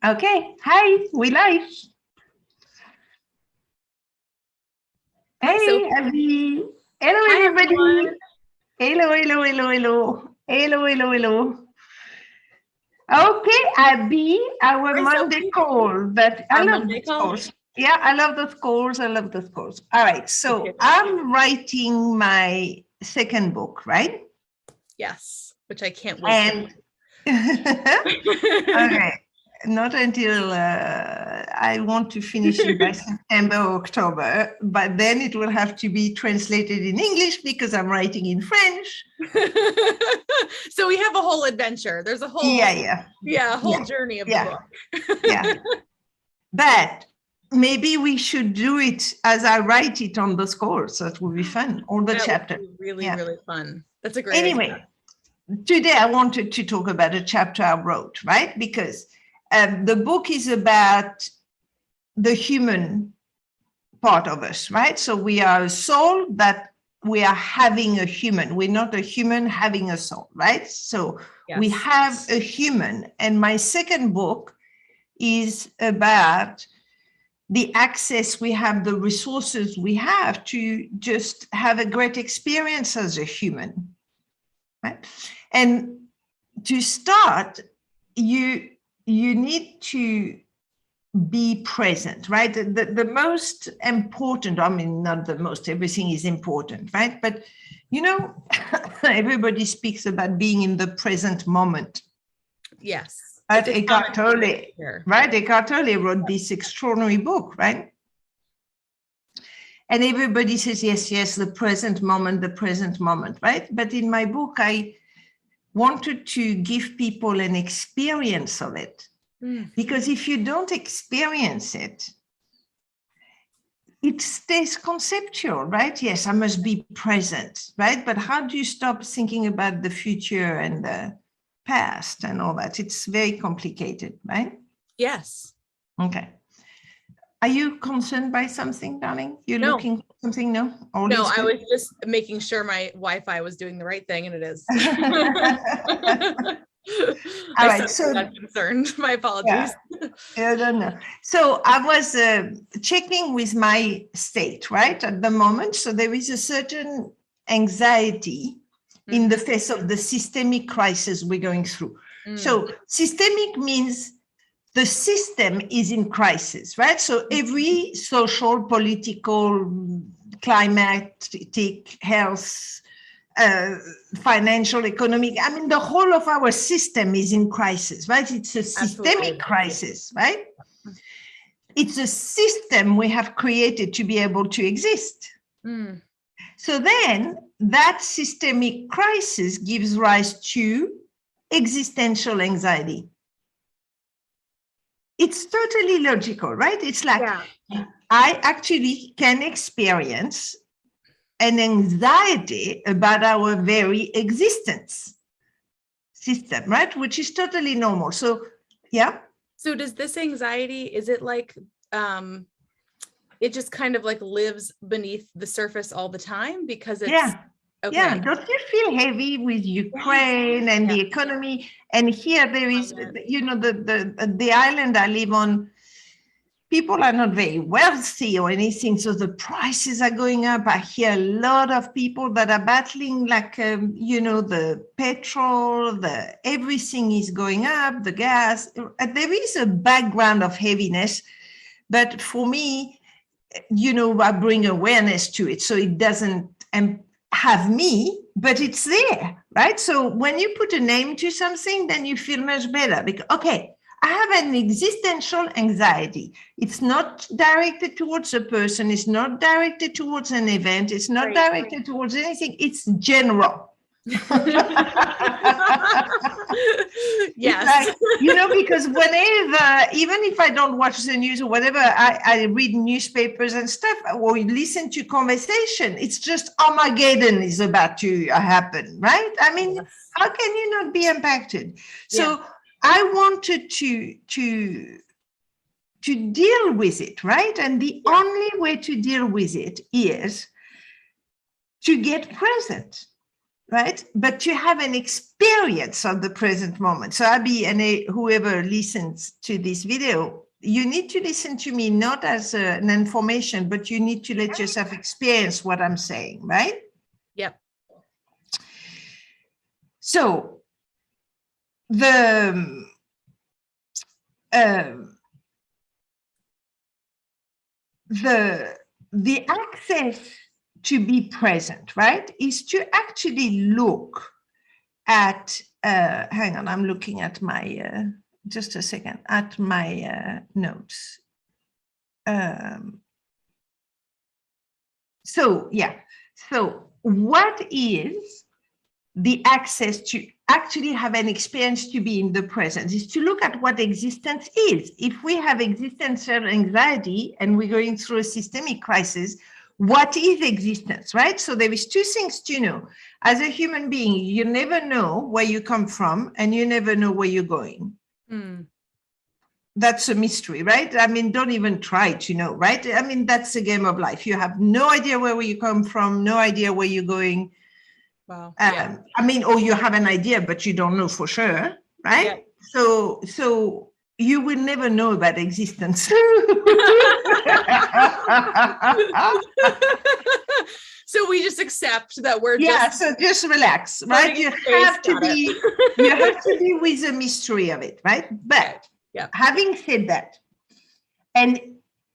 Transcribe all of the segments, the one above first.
Okay. Hi, we live. Hi, Hey, Sophie. Abby. Hello, Hi, everybody. everyone. Hello, hello, hello, hello. Hello, hello, hello. Okay, Abby, our Hi, Monday Sophie. call. But I Our love Monday those call. calls. Yeah, I love those calls. I love those calls. All right. So Okay. I'm writing my second book, right? Yes, which I can't wait And to. okay, not until I want to finish it by September or October, but then it will have to be translated in English because I'm writing in French. So we have a whole adventure. There's a whole, Yeah. journey of the Yeah. book. Yeah. But maybe we should do it as I write it on the scores. That would be fun. All the That chapters. would be really, Yeah. really fun. That's a great Anyway, idea. today I wanted to talk about a chapter I wrote, right? Because the book is about the human part of us, right? So we are a soul that we are having a human. We're not a human having a soul, right? So we Yes. have a human. And my second book is about the access we have, the resources we have to just have a great experience as a human, right? And to start, you need to be present, right? The most important, I mean, not the most, everything is important, right? But, everybody speaks about being in the present moment. Yes. Right? Eckhart Tolle, right? Eckhart Tolle wrote this extraordinary book, right? And everybody says, yes, the present moment, right? But in my book, I wanted to give people an experience of it. Because if you don't experience it, it stays conceptual, right? Yes, I must be present, right? But how do you stop thinking about the future and the past and all that? It's very complicated, right? Yes. Okay. Are you concerned by something, darling? You're No. looking for something? No? No, I was just making sure my Wi-Fi was doing the right thing, and it is. All right, so I'm concerned. My apologies. Yeah, I don't know. So I was checking with my state, right, at the moment. So there is a certain anxiety in the face of the systemic crisis we're going through. So systemic means the system is in crisis, right? So every social, political, climatic, health, financial, economic, I mean, the whole of our system is in crisis, right? It's a systemic crisis, right? It's a system we have created to be able to exist. So then that systemic crisis gives rise to existential anxiety. It's totally logical, right? It's like I actually can experience an anxiety about our very existence system, right? Which is totally normal. So, yeah. So does this anxiety, is it like, it just kind of like lives beneath the surface all the time because it's, okay. Yeah, don't you feel heavy with Ukraine and the economy? And here there is, the island I live on, people are not very wealthy or anything, so the prices are going up. I hear a lot of people that are battling, like, the petrol, everything is going up, the gas. There is a background of heaviness, but for me, I bring awareness to it, so it doesn't have me, but it's there, right? So when you put a name to something, then you feel much better because, okay, I have an existential anxiety. It's not directed towards a person. It's not directed towards an event. It's not directed towards anything. It's general. Yes. Like, because whenever, even if I don't watch the news or whatever, I read newspapers and stuff or listen to conversation, it's just Armageddon is about to happen, right? I mean, how can you not be impacted? So I wanted to deal with it, right? And the only way to deal with it is to get present. right? But you have an experience of the present moment. So Abby and whoever listens to this video, you need to listen to me not as an information, but you need to let yourself experience what I'm saying, right? Yep. So the access to be present, right, is to actually look at, hang on, I'm looking at my, just a second, at my notes. So, yeah, so what is the access to actually have an experience to be in the present is to look at what existence is. If we have existential anxiety and we're going through a systemic crisis, what is existence, right? So there is two things to know. As a human being, you never know where you come from and you never know where you're going. That's a mystery, right? I mean, don't even try to know, right? I mean, that's the game of life. You have no idea where you come from, no idea where you're going. Wow. I mean, or you have an idea, but you don't know for sure, right? Yeah. So you will never know about existence. So we just accept that we're so just relax, right? You have to be with the mystery of it, right? But having said that, and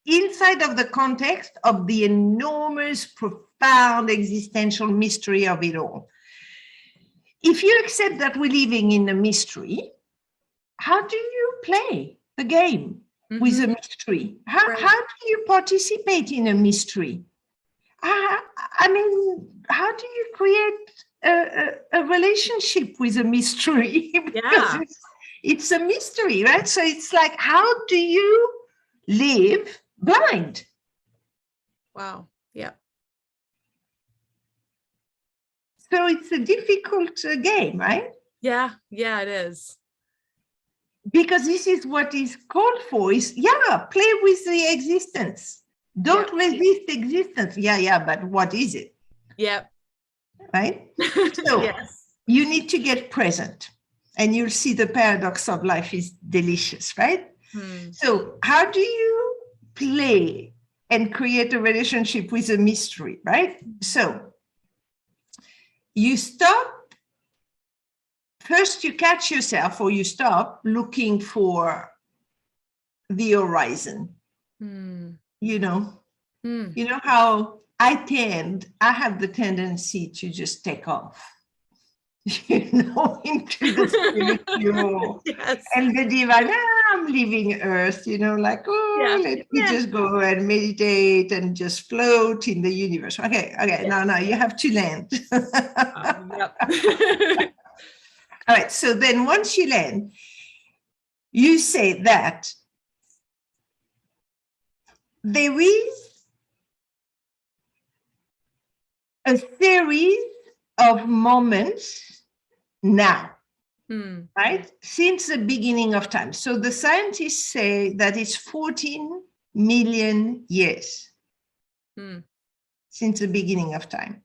inside of the context of the enormous, profound existential mystery of it all, if you accept that we're living in a mystery, how do you play the game with a mystery? How do you participate in a mystery? I mean, how do you create a relationship with a mystery? Because it's a mystery, right? So it's like, how do you live blind? Wow. Yeah. So it's a difficult game, right? Yeah, it is. Because this is what is called for, is, play with the existence. Don't resist existence. But what is it? Yep. Right? So you need to get present, and you'll see the paradox of life is delicious, right? So how do you play and create a relationship with a mystery, right? So you stop, first you catch yourself, or you stop looking for the horizon. You know how I have the tendency to just take off, into the spiritual and the divine. I'm leaving Earth, like, let me just go and meditate and just float in the universe. Okay, no, you have to land. All right, so then once you land, you say that there is a series of moments now, right? Since the beginning of time. So the scientists say that it's 14 million years since the beginning of time.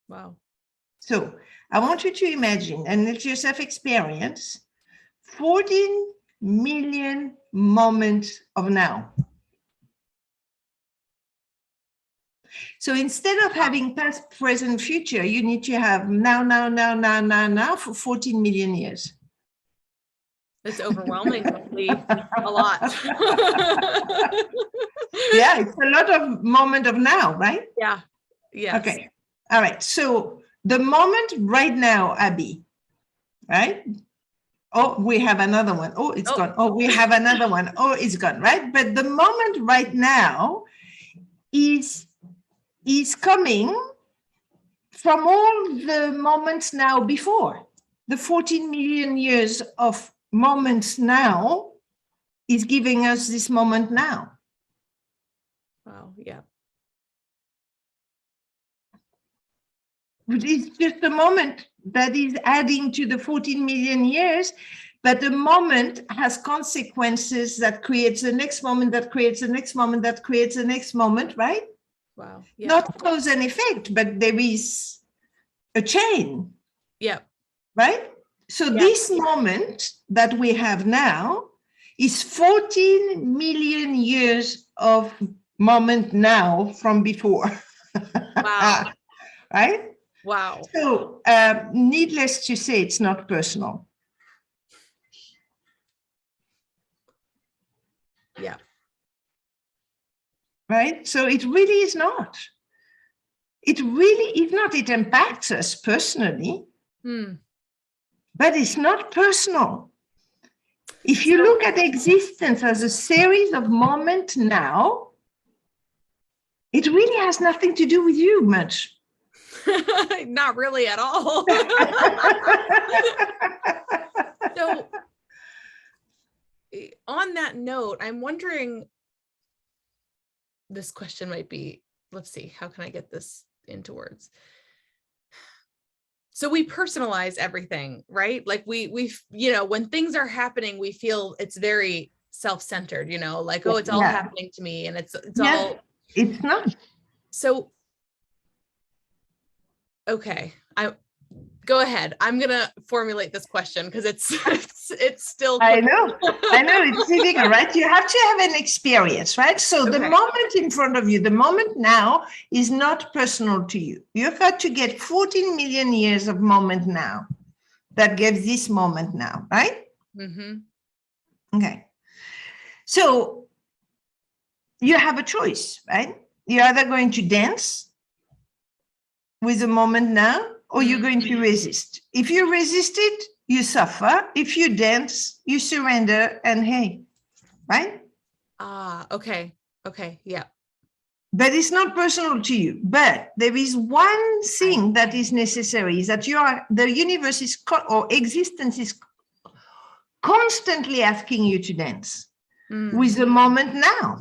Wow. So I want you to imagine and let yourself experience 14 million moments of now. So instead of having past, present, future, you need to have now for 14 million years. It's overwhelmingly a lot. It's a lot of moment of now, right? Yeah. Okay. All right. So the moment right now, Abby, right? Oh, we have another one. Oh, it's gone. Oh, we have another one. Oh, it's gone, right? But the moment right now is coming from all the moments now before. The 14 million years of moments now is giving us this moment now. Wow, yeah. It's just a moment that is adding to the 14 million years, but the moment has consequences that creates the next moment, that creates the next moment, that creates the next moment, right? Wow. Yeah. Not cause and effect, but there is a chain, Yep. right? So Yeah. this moment that we have now is 14 million years of moment now from before. Wow. Right? Wow. So needless to say, it's not personal. Yeah. Right? So it really is not. It really is not. It impacts us personally, but it's not personal. If you look at existence as a series of moments now, it really has nothing to do with you much. Not really at all. So on that note, I'm wondering, this question might be, let's see, how can I get this into words? So we personalize everything, right? Like we, you know, when things are happening, we feel it's very self-centered, you know, like, oh, it's all happening to me, and it's all. It's not. So, okay, go ahead. I'm gonna formulate this question because it's still. I know it's difficult, right? You have to have an experience, right? So the moment in front of you, the moment now, is not personal to you. You've got to get 14 million years of moment now that gives this moment now, right? Okay. So you have a choice, right? You're either going to dance with the moment now, or you're going to resist. If you resist it, you suffer. If you dance, you surrender, and hey, right? Okay. Okay. Yeah. But it's not personal to you. But there is one thing that is necessary, is that the universe is, or existence is constantly asking you to dance with the moment now.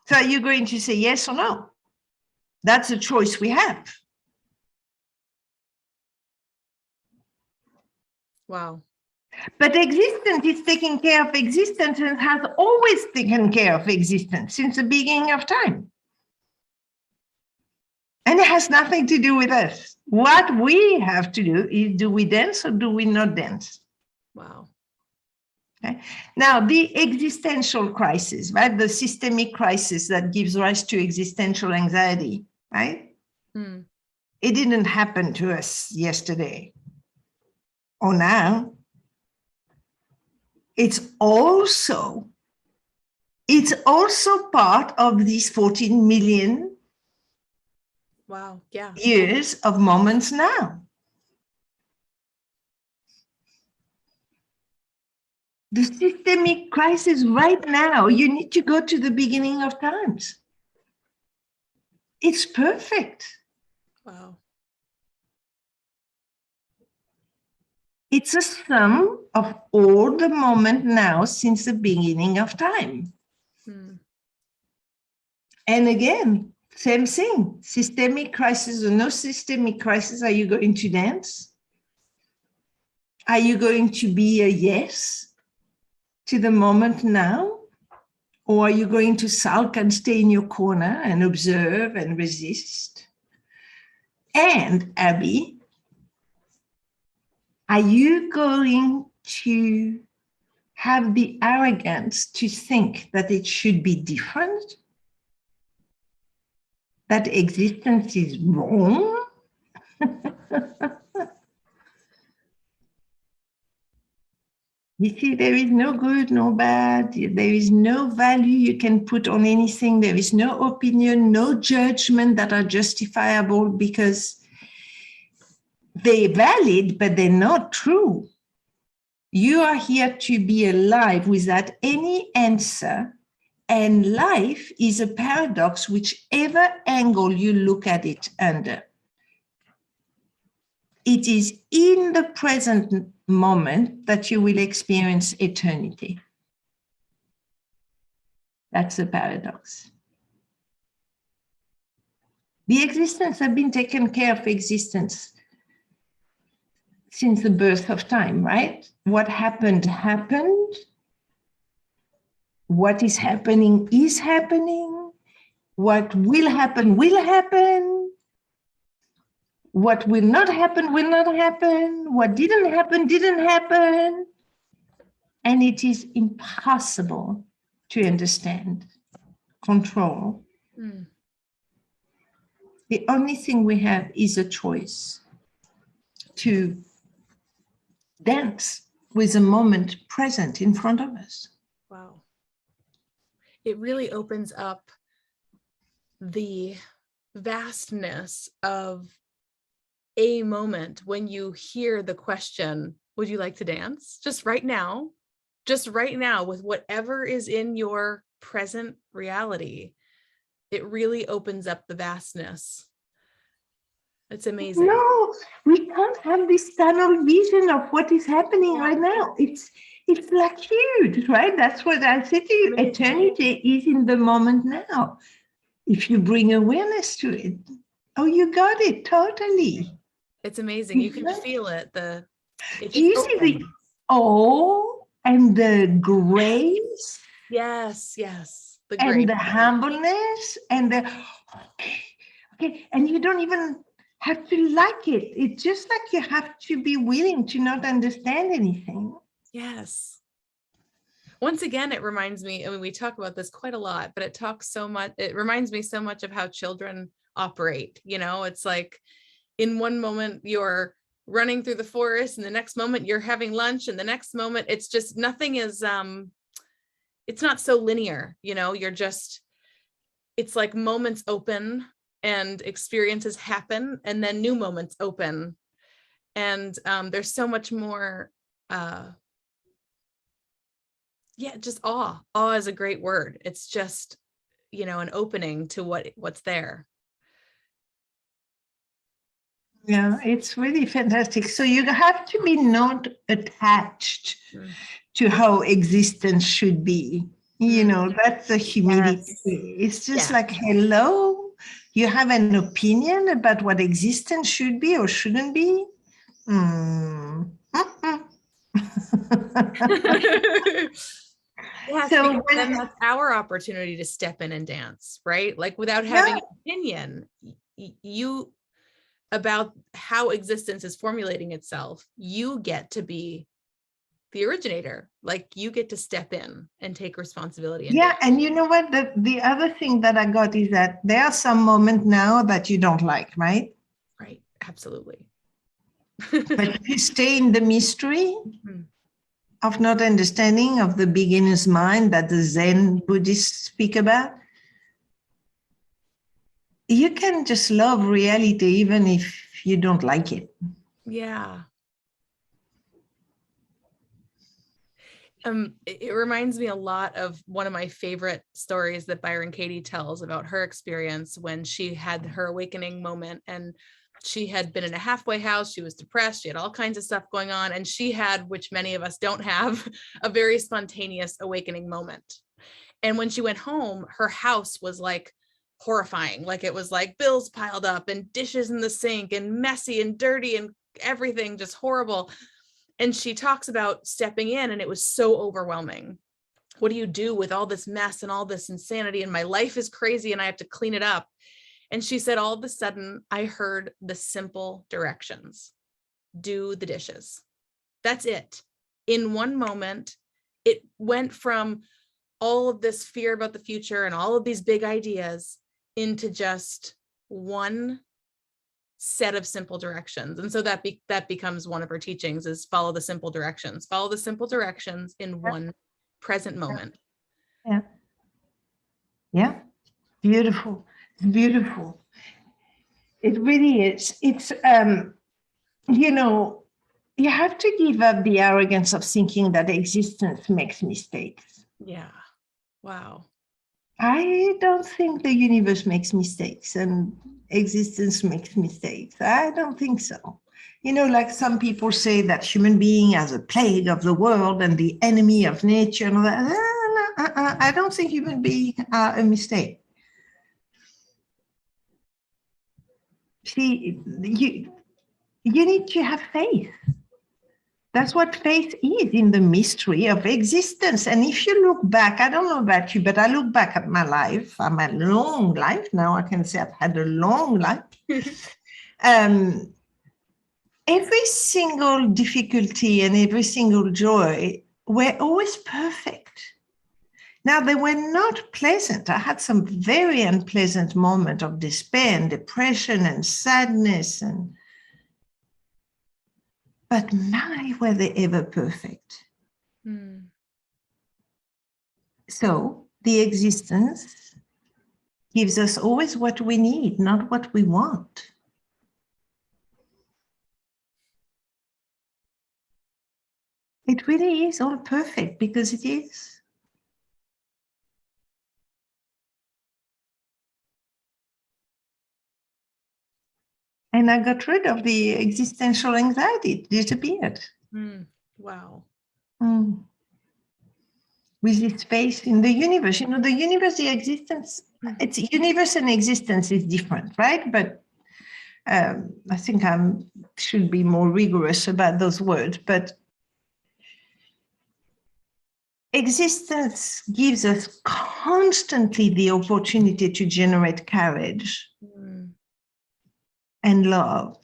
So are you going to say yes or no? That's a choice we have. Wow. But existence is taking care of existence and has always taken care of existence since the beginning of time. And it has nothing to do with us. What we have to do is, do we dance or do we not dance? Wow. Okay. Now, the existential crisis, right? The systemic crisis that gives rise to existential anxiety, right? It didn't happen to us yesterday or now. It's also part of these 14 million years of moments now. The systemic crisis right now, you need to go to the beginning of times. It's perfect. Wow. It's a sum of all the moment now since the beginning of time. And again, same thing, systemic crisis or no systemic crisis, are you going to dance? Are you going to be a yes to the moment now? Or are you going to sulk and stay in your corner and observe and resist? And Abby, are you going to have the arrogance to think that it should be different? That existence is wrong? You see, there is no good, no bad. There is no value you can put on anything. There is no opinion, no judgment that are justifiable because they're valid, but they're not true. You are here to be alive without any answer. And life is a paradox, whichever angle you look at it under. It is in the present moment that you will experience eternity. That's the paradox. The existence has been taken care of existence since the birth of time, right? What happened, happened. What is happening is happening. What will happen, will happen. What will not happen will not happen. What didn't happen didn't happen. And it is impossible to understand, control. Mm. The only thing we have is a choice to dance with the moment present in front of us. Wow. It really opens up the vastness of a moment when you hear the question, would you like to dance? Just right now with whatever is in your present reality. It really opens up the vastness. It's amazing. No, we can't have this tunnel vision of what is happening right now. It's like huge, right? That's what I said to you. Eternity is in the moment now. If you bring awareness to it, oh, you got it totally. It's amazing. You can feel it. Do you see the awe and the grace? Yes. The and grace. The humbleness and the okay, and you don't even have to like it. It's just like you have to be willing to not understand anything. Yes. Once again, it reminds me, I mean, we talk about this quite a lot, but it reminds me so much of how children operate. It's like in one moment you're running through the forest and the next moment you're having lunch and the next moment it's just nothing is, it's not so linear, it's like moments open and experiences happen and then new moments open. And there's so much more, just awe. Awe is a great word. It's just, an opening to what's there. Yeah, it's really fantastic. So you have to be not attached to how existence should be. That's the humility. Yes. It's just like, hello, you have an opinion about what existence should be or shouldn't be? Yes, so then that's our opportunity to step in and dance, right? Like without having an opinion, you about how existence is formulating itself, you get to be the originator. Like you get to step in and take responsibility. And you know what? The other thing that I got is that there are some moments now that you don't like, right? Right, absolutely. But if you stay in the mystery of not understanding of the beginner's mind that the Zen Buddhists speak about, you can just love reality even if you don't like it. Yeah. It reminds me a lot of one of my favorite stories that Byron Katie tells about her experience when she had her awakening moment, and she had been in a halfway house. She was depressed. She had all kinds of stuff going on. And she had, which many of us don't have, a very spontaneous awakening moment. And when she went home, her house was like horrifying. Like it was like bills piled up and dishes in the sink and messy and dirty and everything just horrible. And she talks about stepping in, and it was so overwhelming. What do you do with all this mess and all this insanity? And my life is crazy and I have to clean it up. And she said, all of a sudden, I heard the simple directions. Do the dishes. That's it. In one moment, it went from all of this fear about the future and all of these big ideas into just one set of simple directions. And so that becomes one of her teachings, is follow the simple directions. Follow the simple directions in one present moment. Yeah. Beautiful. It's beautiful. It really is. It's, you have to give up the arrogance of thinking that existence makes mistakes. Yeah. Wow. I don't think the universe makes mistakes and existence makes mistakes. I don't think so. Like some people say that human being as a plague of the world and the enemy of nature and all that. I don't think human beings are a mistake. See, you need to have faith. That's what faith is, in the mystery of existence. And if you look back, I don't know about you, but I look back at my life, my long life. Now I can say I've had a long life. every single difficulty and every single joy were always perfect. Now, they were not pleasant. I had some very unpleasant moments of despair and depression and sadness, but my, were they ever perfect. So the existence gives us always what we need, not what we want. It really is all perfect because it is. And I got rid of the existential anxiety. It disappeared. Wow. With this space in the universe. You know, the universe, the existence, it's universe and existence is different, right? But I think I should be more rigorous about those words. But existence gives us constantly the opportunity to generate courage and love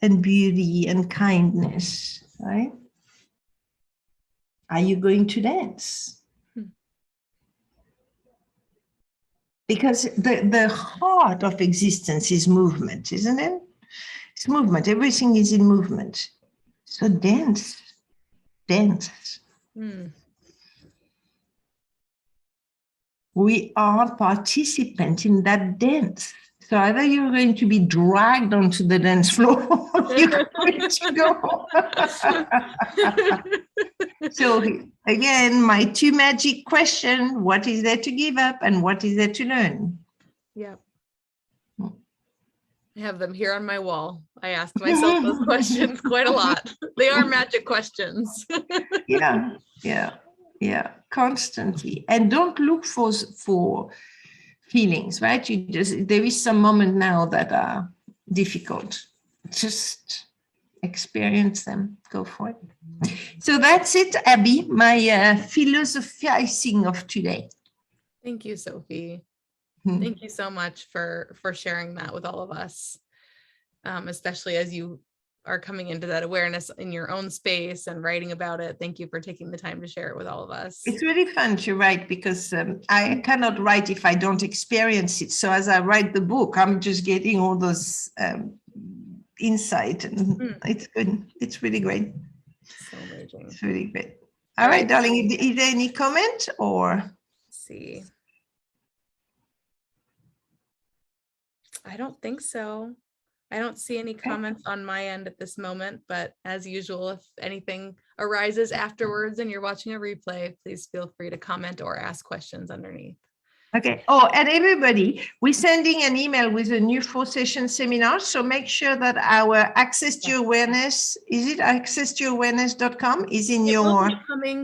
and beauty and kindness, right? Are you going to dance? Because the heart of existence is movement, isn't it? It's movement. Everything is in movement. So dance, dance. We are participants in that dance. So either you're going to be dragged onto the dance floor or you're going to go. So again, my two magic questions: what is there to give up and what is there to learn? Yep. I have them here on my wall. I ask myself those questions quite a lot. They are magic questions. Yeah, constantly. And don't look for feelings, right? There is some moment now that are difficult. Just experience them, go for it. So that's it, Abby, my philosophizing of today. Thank you, Sophie. Thank you so much for sharing that with all of us, especially as you are coming into that awareness in your own space and writing about it. Thank you for taking the time to share it with all of us. It's really fun to write because I cannot write if I don't experience it. So as I write the book, I'm just getting all those insight, and it's good. It's really great. So amazing. It's really great. All right, darling, is there any comment or? Let's see. I don't think so. I don't see any comments on my end at this moment, but as usual, if anything arises afterwards and you're watching a replay, please feel free to comment or ask questions underneath. Okay. Oh, and everybody, we're sending an email with a new 4-session seminar. So make sure that our Access to Awareness, is it accesstoawareness.com, is in your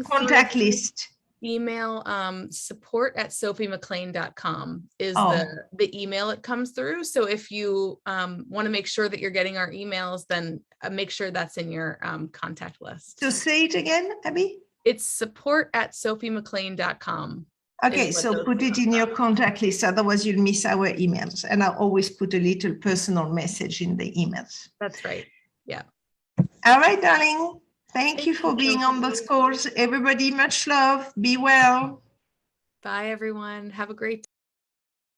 contact list. Email support@sophiemcclain.com is the email it comes through. So if you want to make sure that you're getting our emails, then make sure that's in your contact list. So say it again, Abby. It's support@sophiemcclain.com. Okay, so put it in your contact list, otherwise you'll miss our emails. And I'll always put a little personal message in the emails. That's right. Yeah. All right, darling. Thank you for being on those calls. Everybody, much love. Be well. Bye, everyone. Have a great day.